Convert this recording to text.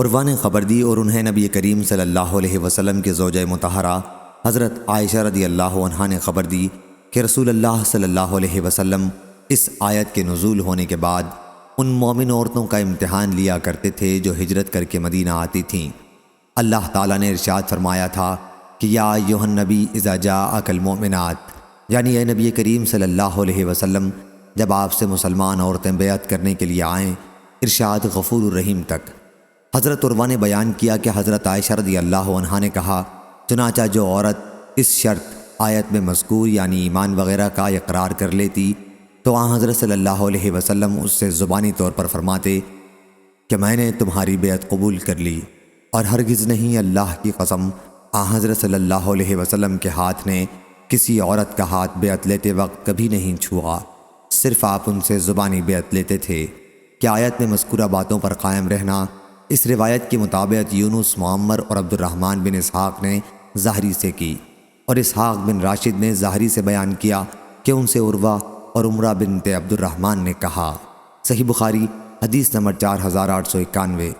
عروہ نے خبر دی اور انہیں نبی کریم صلی اللہ علیہ وسلم کے زوجہ مطہرہ حضرت عائشہ رضی اللہ عنہا نے خبر دی کہ رسول اللہ صلی اللہ علیہ وسلم اس آیت کے نزول ہونے کے بعد ان مومن عورتوں کا امتحان لیا کرتے تھے جو ہجرت کر کے مدینہ آتی تھیں۔ اللہ تعالیٰ نے ارشاد فرمایا تھا کہ یا ایھا النبی اذا جاءک المؤمنات، یعنی اے نبی کریم صلی اللہ علیہ وسلم جب آپ سے مسلمان عورتیں بیعت کرنے کے لیے آئیں، ارشاد غفور الرحیم تک۔ حضرت عروہ نے بیان کیا کہ حضرت عائشہ رضی اللہ عنہا نے کہا، چنانچہ جو عورت اس شرط آیت میں مذکور یعنی ایمان وغیرہ کا اقرار کر لیتی تو آن حضرت صلی اللہ علیہ وسلم اس سے زبانی طور پر فرماتے کہ میں نے تمہاری بیعت قبول کر لی، اور ہرگز نہیں، اللہ کی قسم، آن حضرت صلی اللہ علیہ وسلم کے ہاتھ نے کسی عورت کا ہاتھ بیعت لیتے وقت کبھی نہیں چھوا، صرف آپ ان سے زبانی بیعت لیتے تھے۔ کہ آیت میں مذکورہ باتوں پر قائم رہنا اس روایت کے مطابق یونس معمر اور عبد الرحمن بن اسحاق نے ظاہری سے کی، اور اسحاق بن راشد نے ظاہری سے بیان کیا کہ ان سے عروہ اور عمرہ بنت عبد الرحمن نے کہا۔ صحیح بخاری حدیث نمبر 4891۔